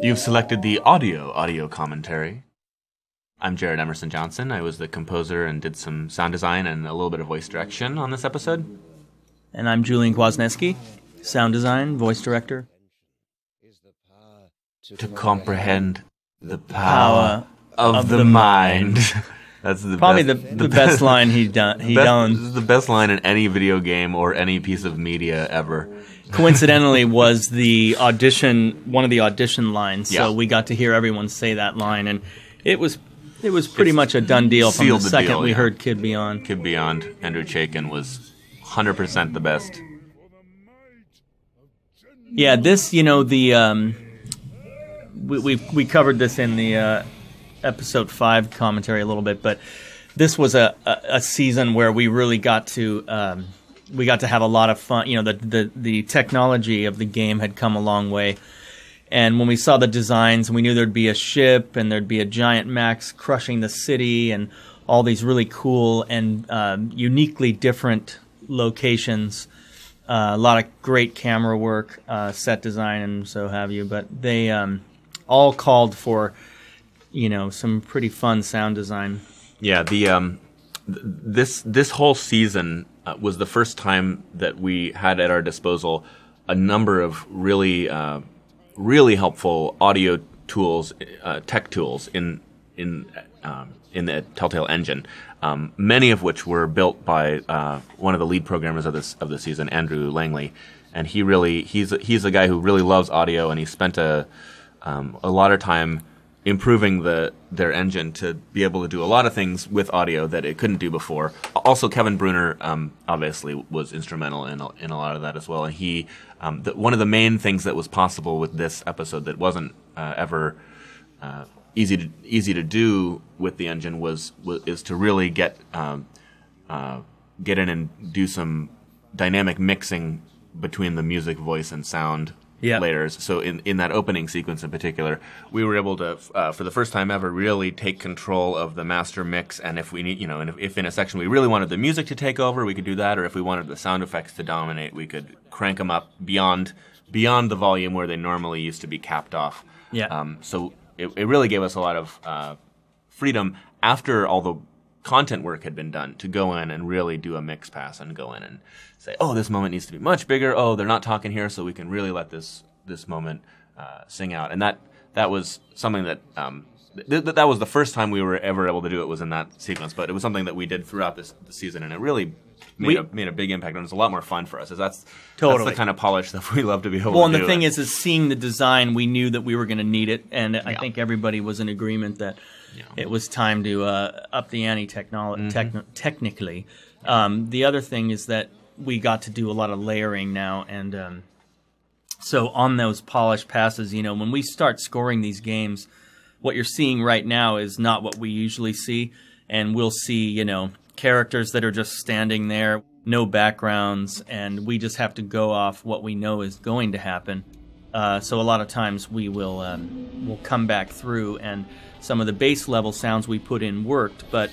You've selected the audio commentary. I'm Jared Emerson Johnson. I was the composer and did some sound design and a little bit of voice direction on this episode. And I'm Julian Kwasniewski, sound design, voice director. To comprehend the power of the mind. That's probably the best line he's done. This is the best line in any video game or any piece of media ever. Coincidentally, was the one of the audition lines. Yeah. So we got to hear everyone say that line, and it was pretty much a done deal from the second we heard Kid Beyond. Kid Beyond, Andrew Chaikin was 100% the best. Yeah, this, we covered this in the episode 5 commentary a little bit, but this was a season where we really got to have a lot of fun. The technology of the game had come a long way. And when we saw the designs, we knew there'd be a ship and there'd be a giant Max crushing the city and all these really cool and uniquely different locations. A lot of great camera work, set design, and so have you. But they all called for, some pretty fun sound design. Yeah, this whole season was the first time that we had at our disposal a number of really helpful audio tools, tech tools in the Telltale engine. Many of which were built by one of the lead programmers of the season, Andrew Langley, and he's a guy who really loves audio, and he spent a lot of time improving their engine to be able to do a lot of things with audio that it couldn't do before. Also, Kevin Bruner obviously was instrumental in a lot of that as well. And he one of the main things that was possible with this episode that wasn't ever easy to do with the engine is to really get in and do some dynamic mixing between the music, voice, and sound. Yeah. Layers. So in that opening sequence in particular, we were able to, for the first time ever, really take control of the master mix. And if we need, and if in a section we really wanted the music to take over, we could do that. Or if we wanted the sound effects to dominate, we could crank them up beyond the volume where they normally used to be capped off. Yeah. So it really gave us a lot of freedom after all the content work had been done to go in and really do a mix pass and go in and say, oh, this moment needs to be much bigger. Oh, they're not talking here, so we can really let this moment sing out. And that was something that that was the first time we were ever able to do it, was in that sequence. But it was something that we did throughout the season, and it really made a big impact. And it was a lot more fun for us. That's the kind of polished stuff we love to be able to do. Well, and the thing is seeing the design, we knew that we were going to need it, and I think everybody was in agreement that it was time to up the ante technically. The other thing is that we got to do a lot of layering now, and so on those polished passes, when we start scoring these games, what you're seeing right now is not what we usually see, and we'll see, characters that are just standing there, no backgrounds, and we just have to go off what we know is going to happen. So a lot of times we will we'll come back through, and some of the base level sounds we put in worked, but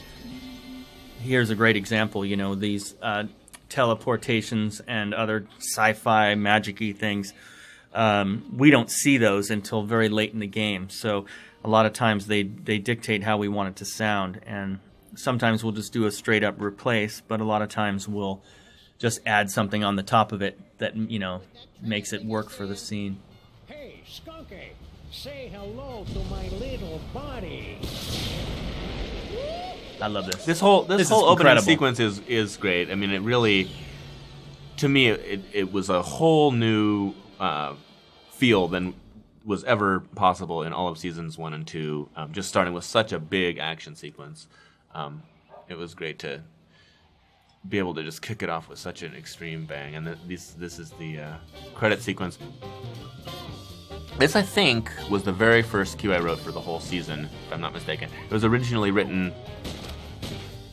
here's a great example, these teleportations and other sci-fi magic-y things, we don't see those until very late in the game. So a lot of times they dictate how we want it to sound, and sometimes we'll just do a straight-up replace, but a lot of times we'll just add something on the top of it that, makes it work for the scene. Hey, Skunky, say hello to my little buddy. I love this. This whole opening incredible. sequence is great. I mean, it really, to me, it was a whole new feel than was ever possible in all of seasons 1 and 2. Just starting with such a big action sequence, it was great to be able to just kick it off with such an extreme bang. And this is the credit sequence. This, I think, was the very first cue I wrote for the whole season, if I'm not mistaken. It was originally written,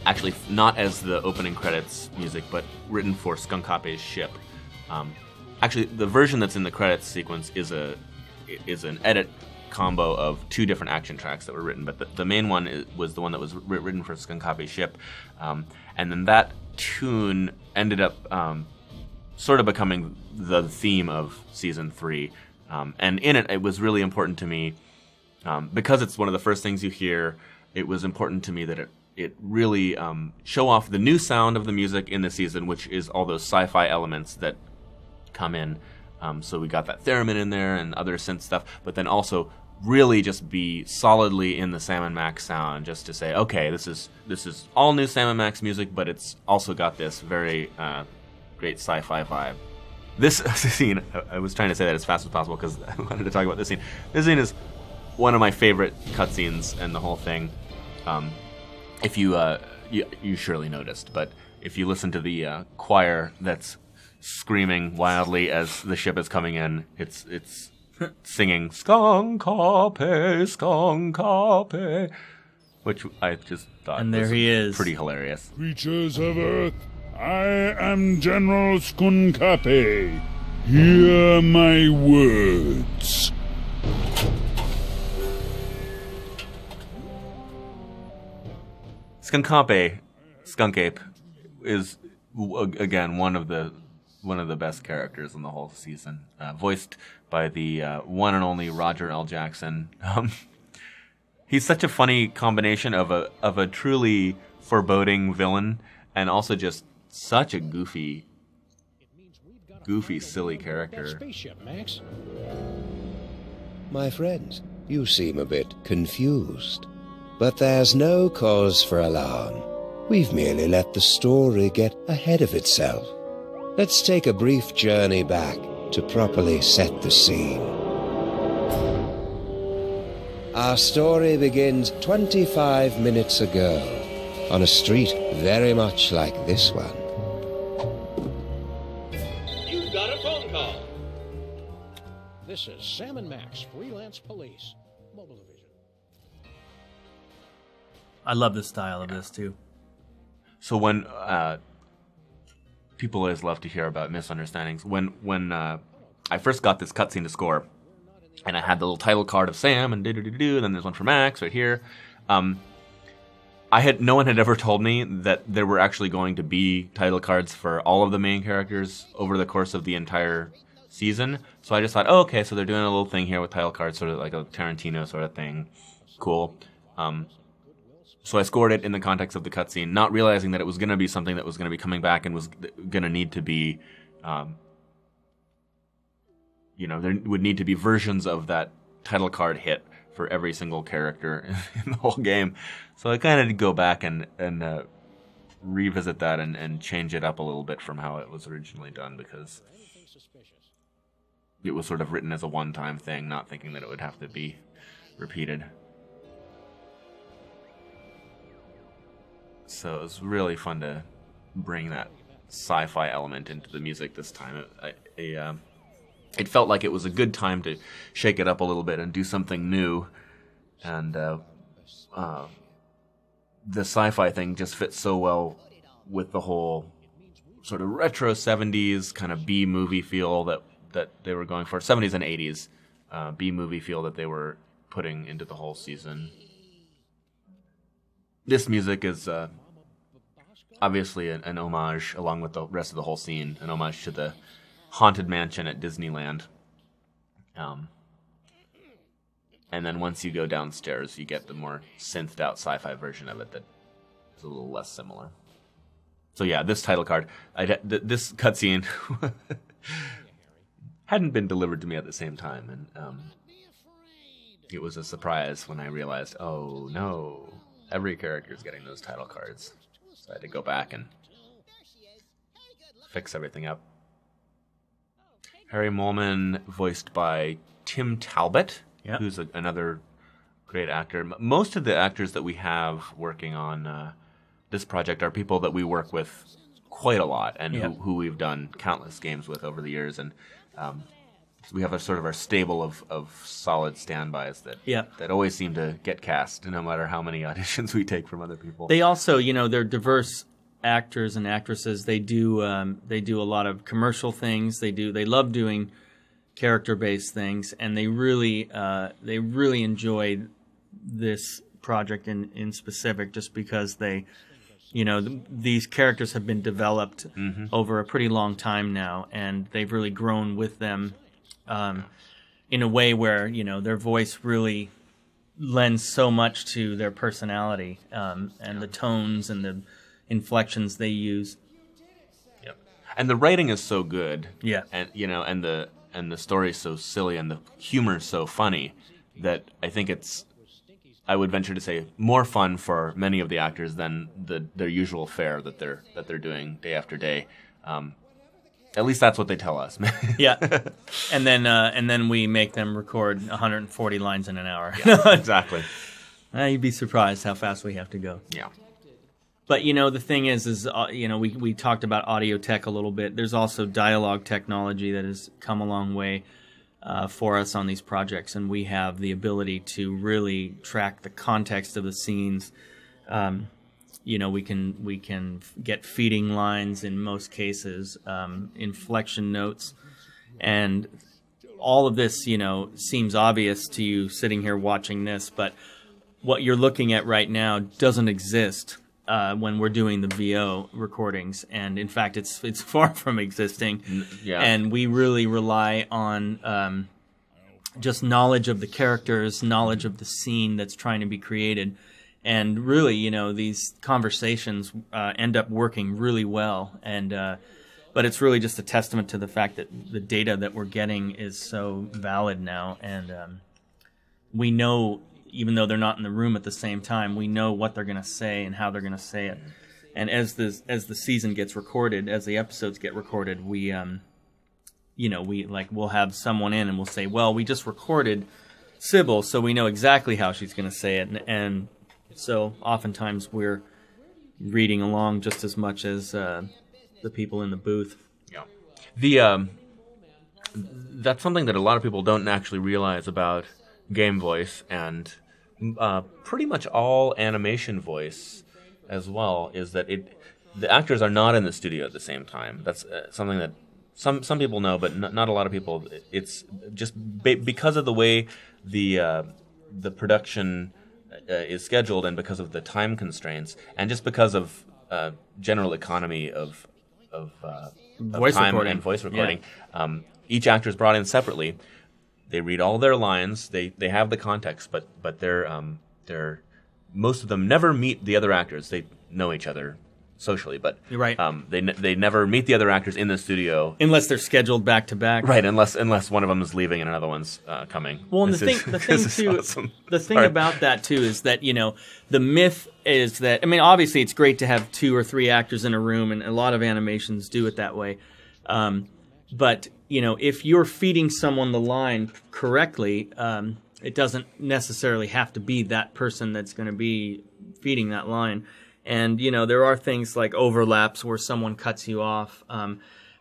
actually, not as the opening credits music, but written for Skunkape's ship. Actually, the version that's in the credits sequence is an edit combo of 2 different action tracks that were written, but the main one was the one that was written for Skunkape's ship. And then that tune ended up sort of becoming the theme of season 3. And in it, it was really important to me, because it's one of the first things you hear, it was important to me that it really show off the new sound of the music in the season, which is all those sci-fi elements that come in. So we got that theremin in there and other synth stuff, but then also really just be solidly in the Sam & Max sound, just to say, okay, this is all new Sam & Max music, but it's also got this very great sci-fi vibe. This scene, I was trying to say that as fast as possible because I wanted to talk about this scene. This scene is one of my favorite cutscenes in the whole thing. If you surely noticed, but if you listen to the choir that's screaming wildly as the ship is coming in, it's singing "Skonkape, Skonkape," which I just thought and there was he is. Pretty hilarious. Creatures of Earth, I am General Skonkape. Hear my words. Skunkape is again one of the best characters in the whole season, voiced by the one and only Roger L. Jackson. He's such a funny combination of a truly foreboding villain and also just such a goofy, silly character. Spaceship, Max. My friends, you seem a bit confused. But there's no cause for alarm. We've merely let the story get ahead of itself. Let's take a brief journey back to properly set the scene. Our story begins 25 minutes ago, on a street very much like this one. You've got a phone call. This is Sam & Max, freelance police. Mobile division. I love the style of this too. So when people always love to hear about misunderstandings. When I first got this cutscene to score, and I had the little title card of Sam and and then there's one for Max right here. No one had ever told me that there were actually going to be title cards for all of the main characters over the course of the entire season. So I just thought, oh, okay, so they're doing a little thing here with title cards, sort of like a Tarantino sort of thing. Cool. So I scored it in the context of the cutscene, not realizing that it was going to be something that was going to be coming back and was going to need to be, there would need to be versions of that title card hit for every single character in the whole game. So I kind of did go back and revisit that and change it up a little bit from how it was originally done, because it was sort of written as a one-time thing, not thinking that it would have to be repeated. So it was really fun to bring that sci-fi element into the music this time. It felt like it was a good time to shake it up a little bit and do something new. And the sci-fi thing just fits so well with the whole sort of retro 70s kind of B-movie feel that they were going for. 70s and 80s B-movie feel that they were putting into the whole season. This music is obviously an homage, along with the rest of the whole scene, an homage to the Haunted Mansion at Disneyland. And then once you go downstairs, you get the more synthed out sci-fi version of it that is a little less similar. So yeah, this title card, this cutscene hadn't been delivered to me at the same time, and it was a surprise when I realized, oh no, every character is getting those title cards. So I had to go back and fix everything up. Harry Molman, voiced by Tim Talbot, who's another great actor. Most of the actors that we have working on this project are people that we work with quite a lot and who we've done countless games with over the years. And we have our stable of solid standbys that always seem to get cast, no matter how many auditions we take from other people. They also, they're diverse actors and actresses. They do a lot of commercial things. They love doing character-based things, and they really enjoyed this project in specific, just because they these characters have been developed over a pretty long time now, and they've really grown with them in a way where, their voice really lends so much to their personality and the tones and the inflections they use. Yep. And the writing is so good. Yeah. And and the story is so silly and the humor is so funny that I think it's, I would venture to say, more fun for many of the actors than their usual fare that they're doing day after day. At least that's what they tell us. Yeah, and then we make them record 140 lines in an hour. Yeah, exactly. You'd be surprised how fast we have to go. Yeah. But the thing is we talked about audio tech a little bit. There's also dialogue technology that has come a long way for us on these projects, and we have the ability to really track the context of the scenes. We can get feeding lines in most cases, inflection notes, and all of this, seems obvious to you sitting here watching this, but what you're looking at right now doesn't exist when we're doing the VO recordings, and in fact, it's far from existing. Yeah. And we really rely on just knowledge of the characters, knowledge of the scene that's trying to be created. And really, these conversations end up working really well. And but it's really just a testament to the fact that the data that we're getting is so valid now. And we know, even though they're not in the room at the same time, we know what they're going to say and how they're going to say it. And as the season gets recorded, as the episodes get recorded, we'll have someone in and we'll say, well, we just recorded Sybil, so we know exactly how she's going to say it. And so oftentimes we're reading along just as much as the people in the booth. Yeah. That's something that a lot of people don't actually realize about game voice, and pretty much all animation voice as well, is that the actors are not in the studio at the same time. That's something that some people know, but not a lot of people. It's just because of the way the production is scheduled, and because of the time constraints, and just because of general economy of Voice time recording. and voice recording. Yeah. Each actor is brought in separately. They read all their lines. They have the context, but they're most of them never meet the other actors. They know each other socially, but You're right. They never meet the other actors in the studio Unless they're scheduled back to back. Right, unless one of them is leaving and another one's coming. Well, and This the thing is too, awesome. the thing Sorry. about that too is that the myth is that, I mean, obviously it's great to have 2 or 3 actors in a room, and a lot of animations do it that way. But if you're feeding someone the line correctly, it doesn't necessarily have to be that person that's going to be feeding that line. And there are things like overlaps where someone cuts you off.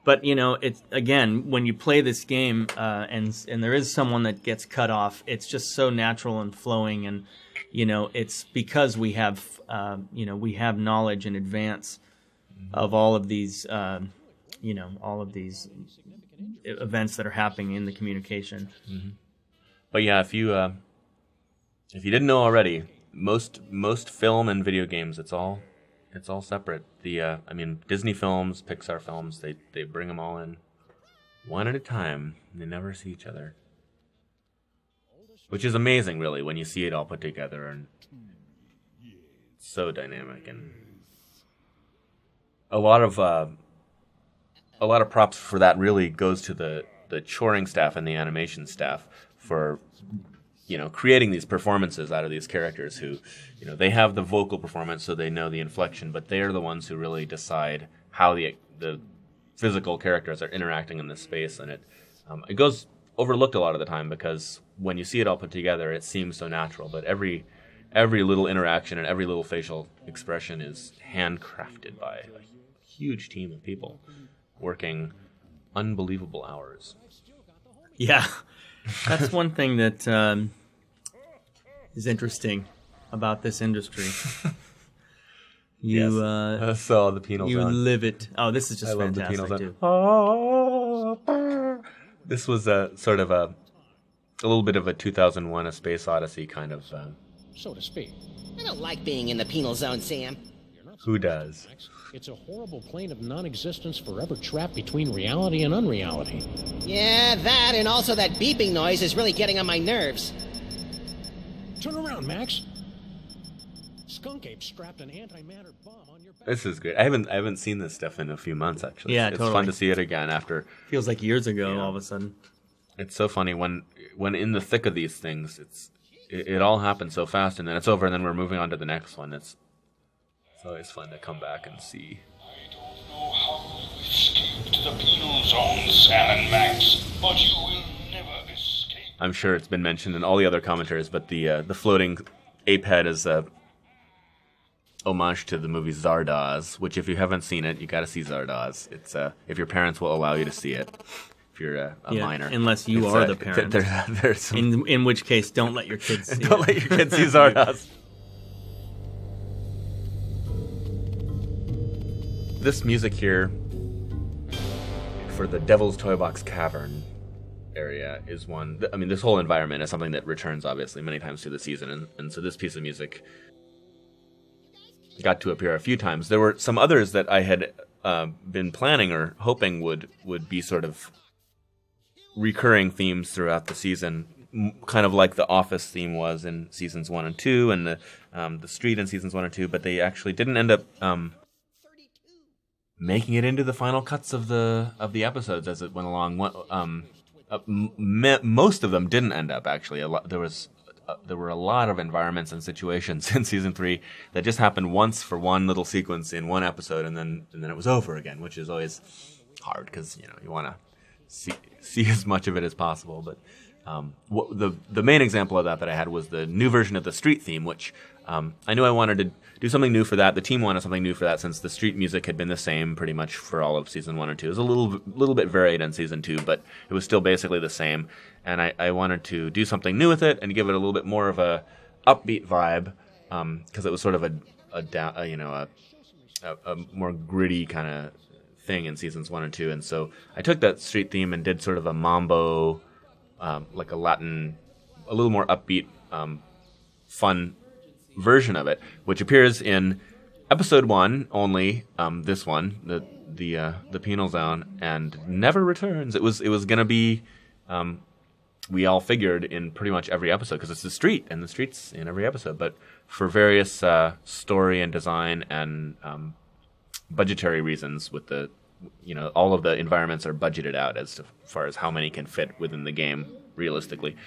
But it's, again, when you play this game and there is someone that gets cut off, it's just so natural and flowing, and it's because we have knowledge in advance of all of these events that are happening in the communication. Mm-hmm. But yeah, if you didn't know already, most film and video games, it's all separate. Disney films, Pixar films, they bring them all in one at a time. They never see each other, which is amazing, really, when you see it all put together, and it's so dynamic. And a lot of props for that really goes to the choring staff and the animation staff for creating these performances out of these characters who, they have the vocal performance, so they know the inflection, but they are the ones who really decide how the physical characters are interacting in this space, and it goes overlooked a lot of the time because when you see it all put together, it seems so natural, but every little interaction and every little facial expression is handcrafted by a huge team of people working unbelievable hours. Yeah, that's one thing that is interesting about this industry. You, yes. So the penal you zone. live it. Oh, this is just I love fantastic the too. penal zone. This was a sort of a little bit of a 2001: A Space Odyssey kind of. So to speak. I don't like being in the penal zone, Sam. Who does? It's a horrible plane of non-existence forever trapped between reality and unreality. Yeah, that and also that beeping noise is really getting on my nerves. Turn around, Max. Skunk Ape strapped an antimatter bomb on your back. This is great. I haven't seen this stuff in a few months, actually. Yeah, it's totally. fun to see it again after. Feels like years ago all of a sudden. It's so funny when in the thick of these things, it all happens so fast, and then it's over, and then we're moving on to the next one. It's always fun to come back and see. I don't know how you escaped the penal zone, Sam and Max, but you will never escape. I'm sure it's been mentioned in all the other commentaries, but the floating ape head is a homage to the movie Zardoz, which if you haven't seen it, you got to see Zardoz. It's if your parents will allow you to see it. If you're a minor, unless you are the parent. There's some, in which case, don't let your kids see don't let your kids see Zardoz. This music here for the Devil's Toy Box Cavern area is one. I mean, this whole environment is something that returns obviously many times through the season, and so this piece of music got to appear a few times. There were some others that I had been planning or hoping would be sort of recurring themes throughout the season, kind of like the Office theme was in seasons 1 and 2, and the Street in seasons 1 and 2, but they actually didn't end up making it into the final cuts of the episodes as it went along. Most of them didn't end up actually. There were a lot of environments and situations in season 3 that just happened once for one little sequence in one episode, and then it was over again, which is always hard because you want to see as much of it as possible. But the main example of that I had was the new version of the Street theme, which I knew I wanted to do something new for that. The team wanted something new for that since the Street music had been the same pretty much for all of season 1 and 2. It was a little bit varied in season 2, but it was still basically the same. And I wanted to do something new with it and give it a little bit more of a upbeat vibe because it was sort of a more gritty kind of thing in seasons 1 and 2. And so I took that Street theme and did sort of a mambo, like a Latin, a little more upbeat, fun version of it, which appears in episode 1 only, this one, the penal zone, and never returns. It was gonna be, we all figured, in pretty much every episode, because it's the Street, and the Street's in every episode, but for various story and design and budgetary reasons, with the, all of the environments are budgeted out as far as how many can fit within the game realistically.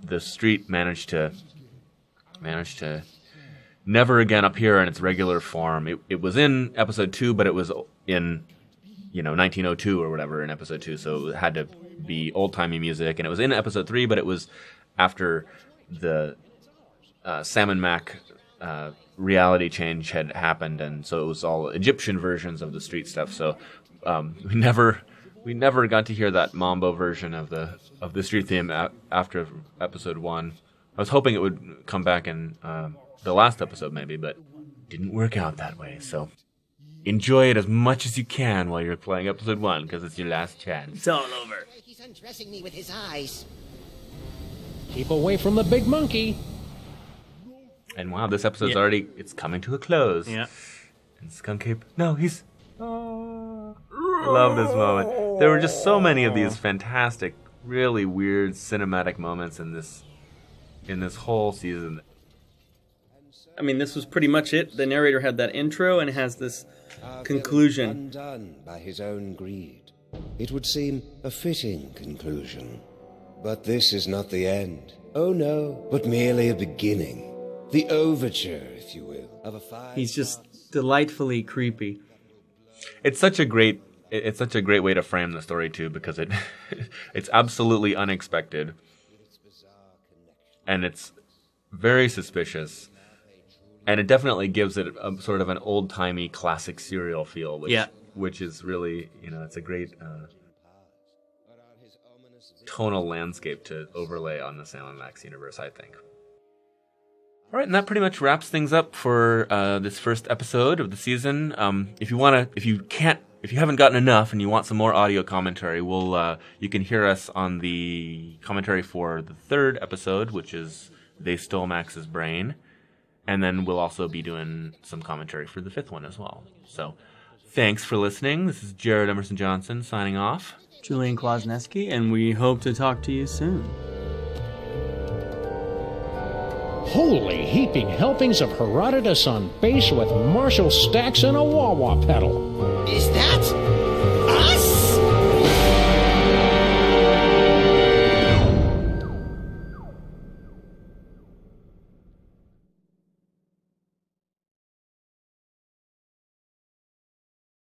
The Street managed to never again appear in its regular form. It was in episode 2, but it was in 1902 or whatever in episode 2, so it had to be old-timey music. And it was in episode 3, but it was after the Sam and Mac reality change had happened, and so it was all Egyptian versions of the Street stuff. So we never got to hear that mambo version of the Street theme after episode 1. I was hoping it would come back in the last episode maybe, but didn't work out that way. So enjoy it as much as you can while you're playing episode 1, because it's your last chance. It's all over. He's undressing me with his eyes. Keep away from the big monkey. And wow, this episode's already, it's coming to a close. Yeah. And Skunk Ape, no, he's... Oh, I love this moment. There were just so many of these fantastic, really weird cinematic moments in this whole season. I mean, this was pretty much it. The narrator had that intro and has this conclusion. Undone by his own greed. It would seem a fitting conclusion. But this is not the end. Oh no, but merely a beginning. The overture, if you will, of a fire. He's just delightfully creepy. It's such a great way to frame the story too, because it's absolutely unexpected, and it's very suspicious, and it definitely gives it a sort of an old-timey classic serial feel, which is really, it's a great tonal landscape to overlay on the Sam and Max universe, I think. All right, and that pretty much wraps things up for this first episode of the season. If you haven't gotten enough and you want some more audio commentary, you can hear us on the commentary for the third episode, which is They Stole Max's Brain. And then we'll also be doing some commentary for the 5th one as well. So thanks for listening. This is Jared Emerson Johnson signing off. Julian Kwasniewski, and we hope to talk to you soon. Holy heaping helpings of Herodotus on bass with Marshall stacks and a wah-wah pedal. Is that us?